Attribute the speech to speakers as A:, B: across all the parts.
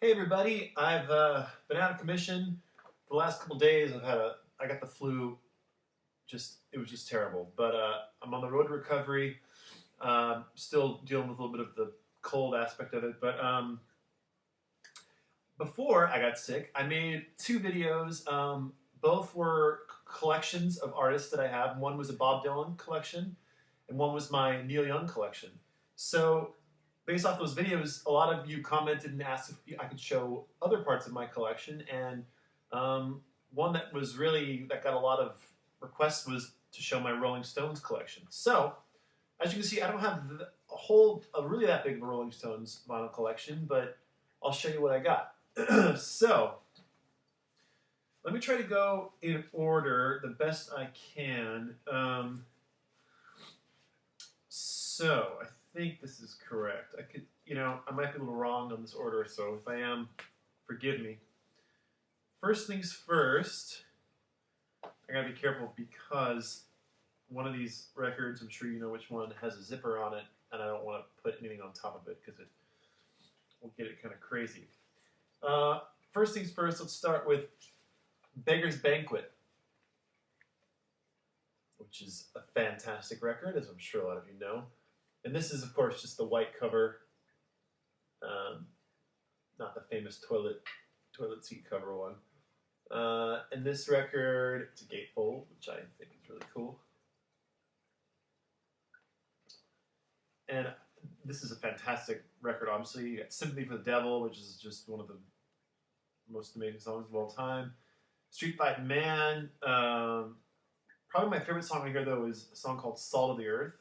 A: Hey everybody, I've been out of commission for the last couple days. I got the flu. It was just terrible. But I'm on the road to recovery. Still dealing with a little bit of the cold aspect of it. But before I got sick, I made two videos. Both were collections of artists that I have. One was a Bob Dylan collection, and one was my Neil Young collection. So based off those videos, a lot of you commented and asked if I could show other parts of my collection, and one that got a lot of requests was to show my Rolling Stones collection. So, as you can see, I don't have a really that big of a Rolling Stones vinyl collection, but I'll show you what I got. So, let me try to go in order the best I can. So, I think this is correct. I might be a little wrong on this order, so if I am, forgive me. First things first, I gotta be careful because one of these records, I'm sure you know which one, has a zipper on it, and I don't want to put anything on top of it because it will get it kind of crazy. First things first, let's start with Beggars Banquet, which is a fantastic record, as I'm sure a lot of you know. And this is, of course, just the white cover, not the famous toilet seat cover one. And this record, it's a gatefold, which I think is really cool. And this is a fantastic record, obviously. You got Sympathy for the Devil, which is just one of the most amazing songs of all time. Street Fighting Man. Probably my favorite song I hear, though, is a song called Salt of the Earth.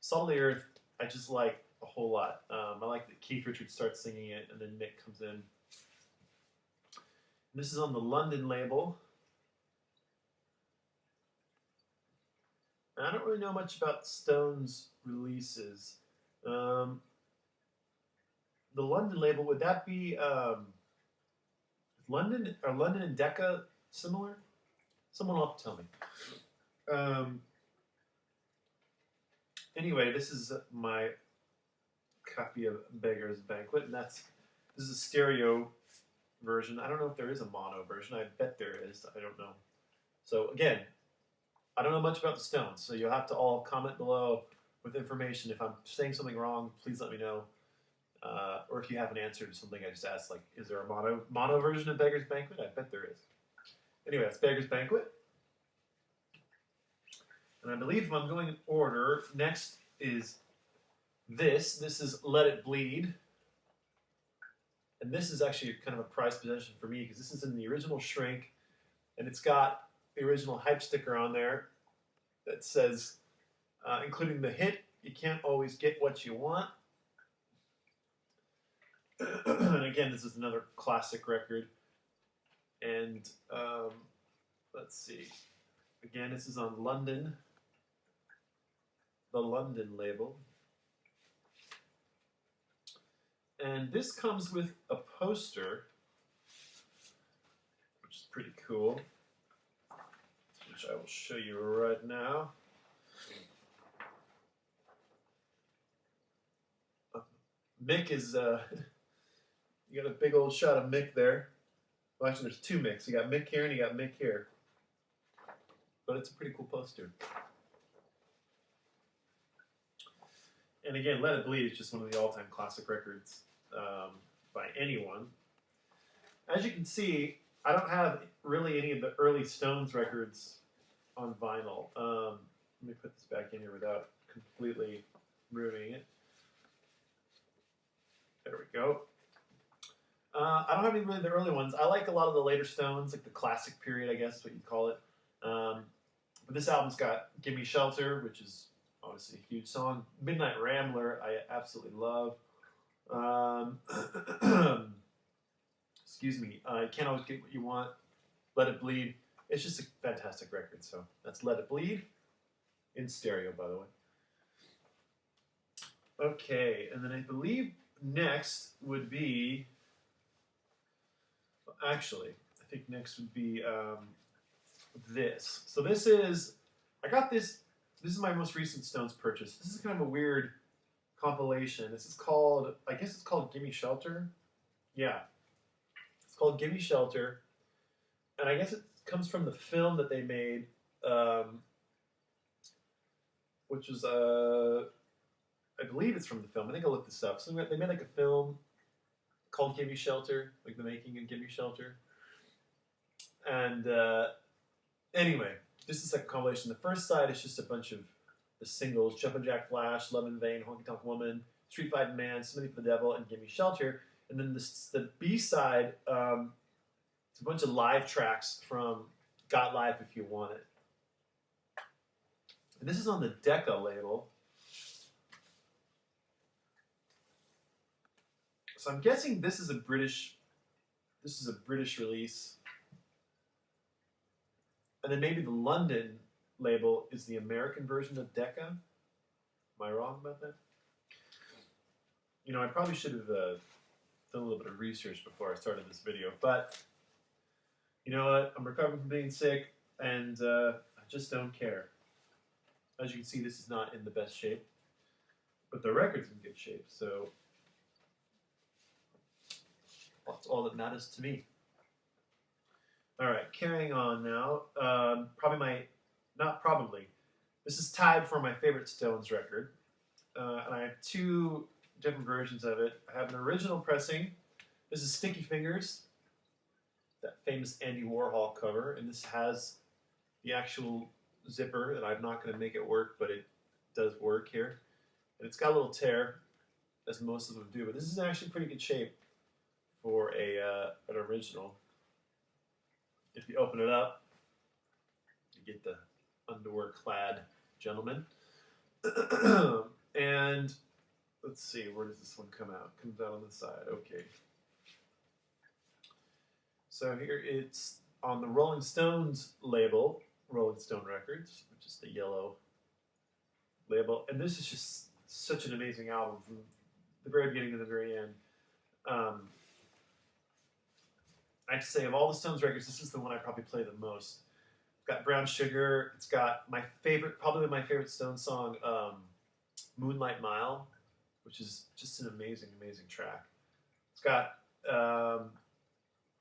A: Salt of the Earth, I just like a whole lot. I like that Keith Richards starts singing it, and then Mick comes in. This is on the London label. And I don't really know much about Stones releases. The London label, would that be London? Are London and Decca similar? Someone will have to tell me. Anyway, this is my copy of Beggars Banquet, and this is a stereo version. I don't know if there is a mono version. I bet there is. I don't know. So again, I don't know much about the Stones, so you'll have to all comment below with information. If I'm saying something wrong, please let me know. Or if you have an answer to something I just asked, like, is there a mono version of Beggars Banquet? I bet there is. Anyway, that's Beggars Banquet. And I believe if I'm going in order, next is this. This is Let It Bleed. And this is actually kind of a prized possession for me because this is in the original shrink, and it's got the original hype sticker on there that says, including the hit, "You can't always get what you want." And again, this is another classic record. And let's see. Again, this is on the London label. And this comes with a poster, which is pretty cool, which I will show you right now. Mick is, you got a big old shot of Mick there. Well, actually, there's two Micks. You got Mick here and you got Mick here. But it's a pretty cool poster. And again, Let It Bleed is just one of the all-time classic records by anyone. As you can see, I don't have really any of the early Stones records on vinyl. Let me put this back in here without completely ruining it. There we go. I don't have any really the early ones. I like a lot of the later Stones, like the classic period, I guess is what you'd call it. But this album's got Gimme Shelter, which is obviously a huge song. Midnight Rambler, I absolutely love. Excuse me. You Can't Always Get What You Want. Let It Bleed. It's just a fantastic record. So that's Let It Bleed in stereo, by the way. Okay, and then I believe next would be. Actually, I think next would be this. So this is. I got this. This is my most recent Stones purchase. This is kind of a weird compilation. This is called, I guess it's called Gimme Shelter. Yeah, it's called Gimme Shelter, and I guess it comes from the film that they made, um, which was I believe it's from the film. I think I looked this up. So they made like a film called Gimme Shelter, like the making of Gimme Shelter. And anyway, this is like a compilation. The first side is just a bunch of the singles: Jumpin' Jack Flash, Love in Vain, Honky Tonk Woman, Street Fighting Man, Somebody for the Devil, and Gimme Shelter. And then the B side, it's a bunch of live tracks from Got Life If You Want It. And this is on the Decca label. So I'm guessing this is a British release. And then maybe the London label is the American version of Decca. Am I wrong about that? You know, I probably should have done a little bit of research before I started this video, but you know what? I'm recovering from being sick, and I just don't care. As you can see, this is not in the best shape, but the record's in good shape, so that's all that matters to me. All right, carrying on now. This is tied for my favorite Stones record, and I have two different versions of it. I have an original pressing. This is Sticky Fingers, that famous Andy Warhol cover, and this has the actual zipper that I'm not going to make it work, but it does work here. And it's got a little tear, as most of them do, but this is actually pretty good shape for an original. If you open it up, you get the underwear-clad gentleman. And let's see, where does this one come out? It comes out on the side. Okay. So here it's on the Rolling Stones label, Rolling Stone Records, which is the yellow label. And this is just such an amazing album from the very beginning to the very end. I have to say, of all the Stones records, this is the one I probably play the most. It's got Brown Sugar. It's got probably my favorite Stones song, Moonlight Mile, which is just an amazing, amazing track. It's got,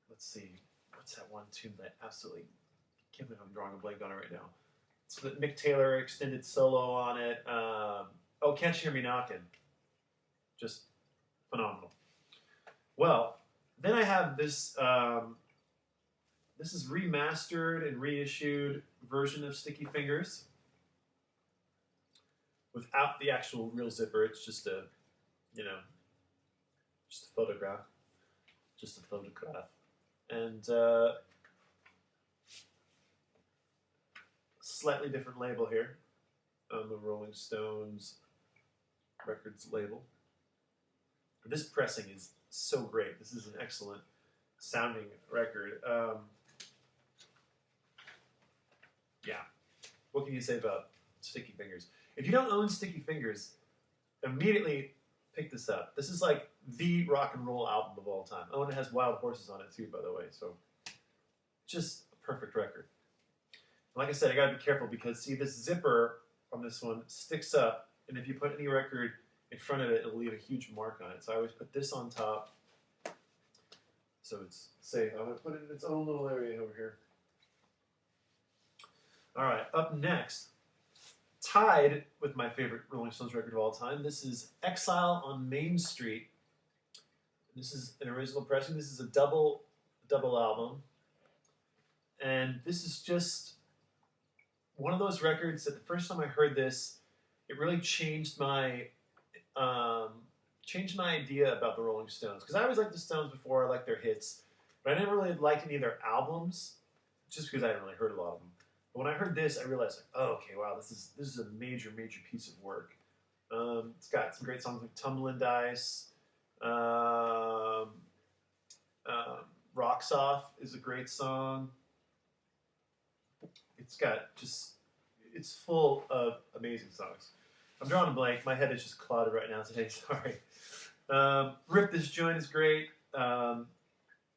A: let's see, what's that one tune that I absolutely can't believe I'm drawing a blank on it right now. It's the Mick Taylor extended solo on it. Oh, Can't You Hear Me Knockin'? Just phenomenal. Well, then I have this, this is remastered and reissued version of Sticky Fingers without the actual real zipper. It's just a, just a photograph. Just a photograph. And slightly different label here on the Rolling Stones Records label. This pressing is so great. This is an excellent sounding record. Yeah. What can you say about Sticky Fingers? If you don't own Sticky Fingers, immediately pick this up. This is like the rock and roll album of all time. Oh, and it has Wild Horses on it too, by the way. So just a perfect record. Like I said, I gotta be careful because see, this zipper on this one sticks up, and if you put any record in front of it, it'll leave a huge mark on it. So I always put this on top, so it's safe. I'm gonna put it in its own little area over here. All right, up next, tied with my favorite Rolling Stones record of all time. This is Exile on Main Street. This is an original pressing. This is a double album, and this is just one of those records that the first time I heard this, it really changed my idea about the Rolling Stones. Because I always liked the Stones before, I liked their hits, but I never really liked any of their albums, just because I hadn't really heard a lot of them. But when I heard this, I realized, like, oh, okay, wow, this is a major, major piece of work. It's got some great songs like Tumblin' Dice. Rocks Off is a great song. It's full of amazing songs. I'm drawing a blank. My head is just clouded right now today. Sorry. Rip This Joint is great.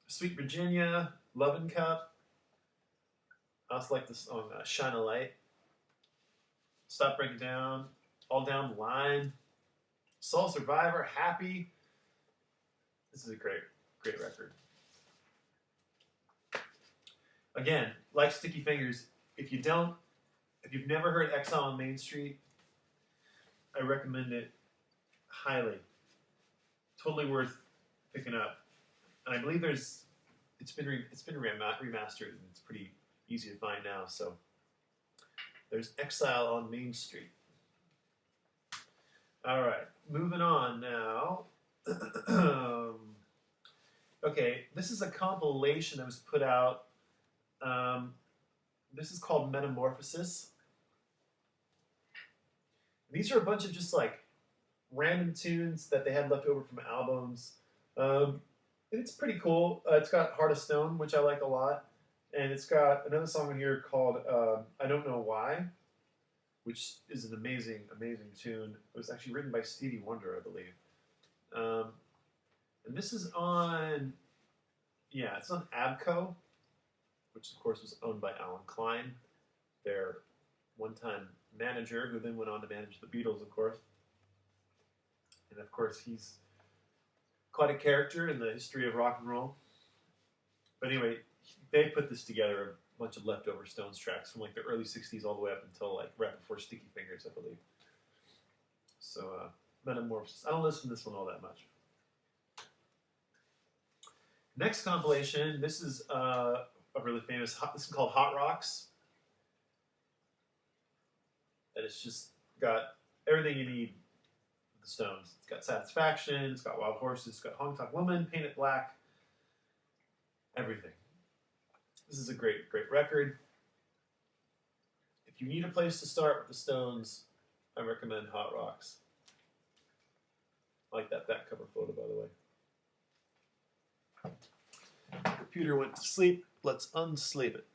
A: Sweet Virginia, Lovin' Cup. I also like the song Shine a Light. Stop Breaking Down. All Down the Line. Soul Survivor, Happy. This is great. great record. Again, like Sticky Fingers, if you've never heard Exile on Main Street, I recommend it highly. Totally worth picking up. And I believe it's been remastered, and it's pretty easy to find now. So there's Exile on Main Street. All right, moving on now. Okay, this is a compilation that was put out. This is called Metamorphosis. These are a bunch of just like random tunes that they had left over from albums. It's pretty cool. It's got Heart of Stone, which I like a lot. And it's got another song in here called I Don't Know Why, which is an amazing, amazing tune. It was actually written by Stevie Wonder, I believe. And this is on, it's on Abco, which of course was owned by Alan Klein, their one-time manager, who then went on to manage the Beatles, of course. And of course, he's quite a character in the history of rock and roll. But anyway, they put this together, a bunch of leftover Stones tracks from like the early 60s all the way up until like right before Sticky Fingers, I believe. So, Metamorphosis. I don't listen to this one all that much. Next compilation, this is a really famous, this is called Hot Rocks. And it's just got everything you need with the Stones. It's got Satisfaction, it's got Wild Horses, it's got Honk Tonk Woman, Paint It Black, everything. This is a great, great record. If you need a place to start with the Stones, I recommend Hot Rocks. I like that back cover photo, by the way. Computer went to sleep. Let's unsleep it.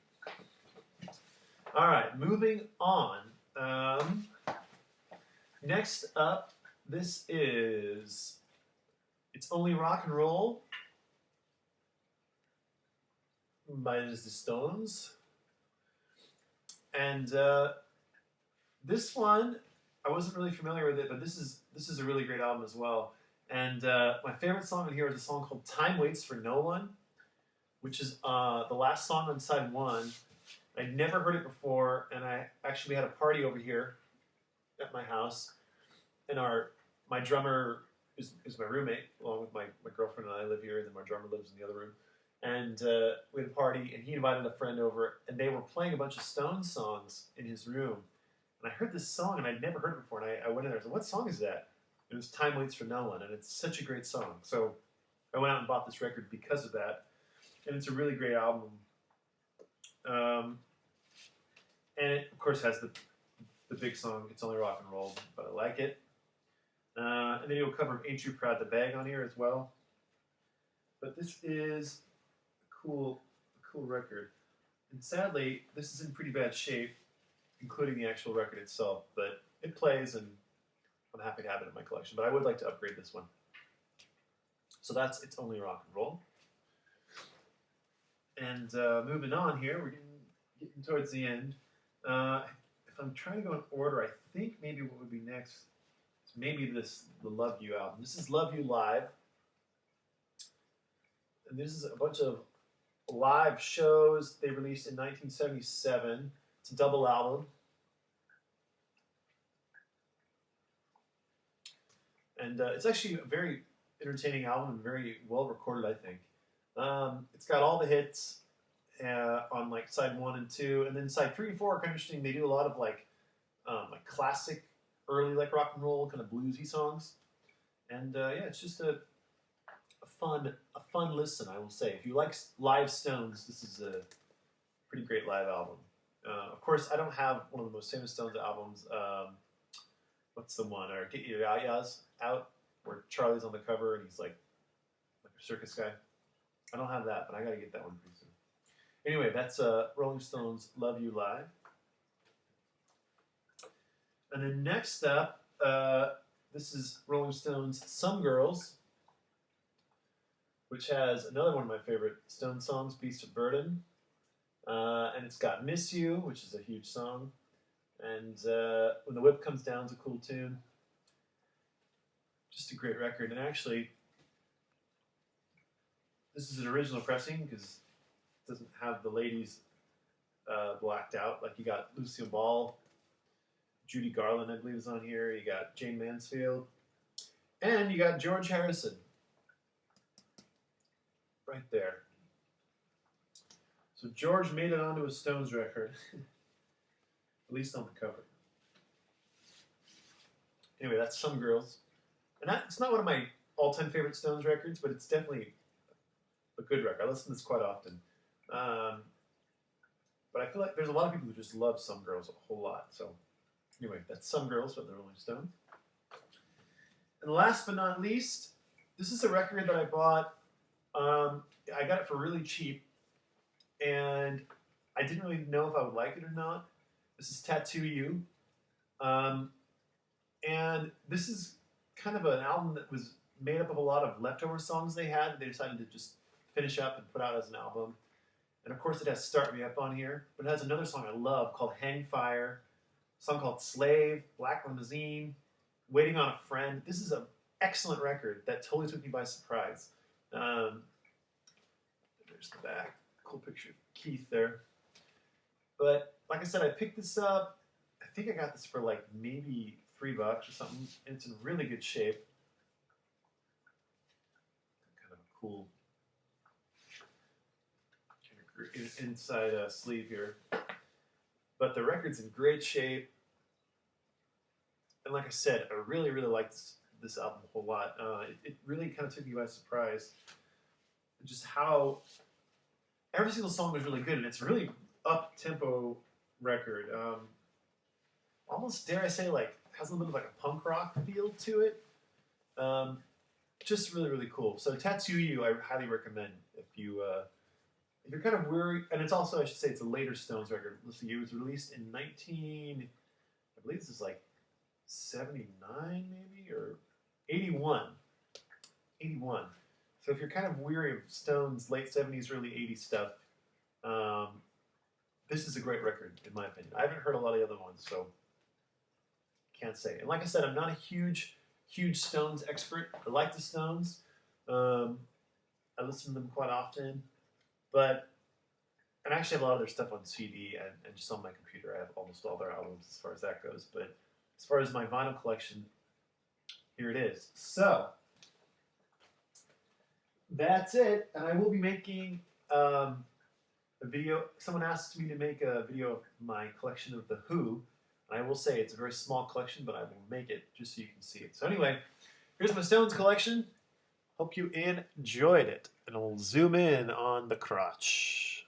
A: All right, moving on. Next up, this is It's Only Rock and Roll by the Stones. And this one, I wasn't really familiar with it, but this is a really great album as well. And my favorite song in here is a song called Time Waits for No One, which is the last song on side one. I'd never heard it before, and we had a party over here at my house, and my drummer is my roommate, along with my girlfriend and I live here, and then my drummer lives in the other room. And we had a party, and he invited a friend over, and they were playing a bunch of Stones songs in his room. And I heard this song, and I'd never heard it before, and I went in there and said, "What song is that?" It was Time Waits for No One, and it's such a great song. So I went out and bought this record because of that, and it's a really great album. And it, of course, has the big song, It's Only Rock and Roll, but I like it. And then you'll cover Ain't You Proud to Beg on here as well. But this is a cool record. And sadly, this is in pretty bad shape, including the actual record itself. But it plays, and I'm happy to have it in my collection. But I would like to upgrade this one. So that's It's Only Rock and Roll. And moving on here, we're getting towards the end. If I'm trying to go in order, I think maybe what would be next is maybe the Love You album. This is Love You Live. And this is a bunch of live shows they released in 1977. It's a double album. And it's actually a very entertaining album and very well recorded, I think. It's got all the hits on like side 1 and 2, and then side 3 and 4 are kind of interesting. They do a lot of like classic, early like rock and roll kind of bluesy songs, and it's just a fun listen, I will say. If you like live Stones, this is a pretty great live album. Of course, I don't have one of the most famous Stones albums. What's the one? Or Get Your Yayas Out, where Charlie's on the cover and he's like a circus guy. I don't have that, but I gotta get that one pretty soon. Anyway, that's Rolling Stones' Love You Live. And then next up, this is Rolling Stones' Some Girls, which has another one of my favorite Stones songs, Beast of Burden. And it's got Miss You, which is a huge song. And When the Whip Comes Down is a cool tune. Just a great record. And actually, This is an original pressing because it doesn't have the ladies blacked out. Like you got Lucille Ball, Judy Garland, I believe, is on here. You got Jane Mansfield, and you got George Harrison right there. So George made it onto a Stones record, at least on the cover. Anyway, that's Some Girls. And it's not one of my all-time favorite Stones records, but it's definitely a good record. I listen to this quite often. But I feel like there's a lot of people who just love Some Girls a whole lot. So anyway, that's Some Girls by the Rolling Stones. And last but not least, this is a record that I bought. I got it for really cheap, and I didn't really know if I would like it or not. This is Tattoo You. And this is kind of an album that was made up of a lot of leftover songs they had. They decided to just finish up and put out as an album. And of course it has Start Me Up on here, but it has another song I love called Hang Fire, a song called Slave, Black Limousine, Waiting on a Friend. This is an excellent record that totally took me by surprise. There's the back. Cool picture of Keith there. But like I said, I picked this up. I think I got this for like maybe $3 or something. And it's in really good shape. Kind of a cool inside sleeve here. But the record's in great shape. And like I said, I really, really like this album a whole lot. It really kind of took me by surprise. Just how every single song was really good, and it's a really up-tempo record. Almost, dare I say, like has a little bit of like a punk rock feel to it. Just really, really cool. So Tattoo You, I highly recommend if you're kind of weary. And it's also, I should say, it's a later Stones record. Let's see, it was released in I believe this is like 79 maybe, or 81. 81. So if you're kind of weary of Stones' late 70s, early 80s stuff, this is a great record, in my opinion. I haven't heard a lot of the other ones, so can't say. And like I said, I'm not a huge Stones expert. I like the Stones. I listen to them quite often. But, and I actually have a lot of their stuff on CD and just on my computer. I have almost all their albums as far as that goes. But as far as my vinyl collection, here it is. So, that's it. And I will be making a video. Someone asked me to make a video of my collection of The Who. And I will say it's a very small collection, but I will make it just so you can see it. So anyway, here's my Stones collection. Hope you enjoyed it. And I'll zoom in on the crotch.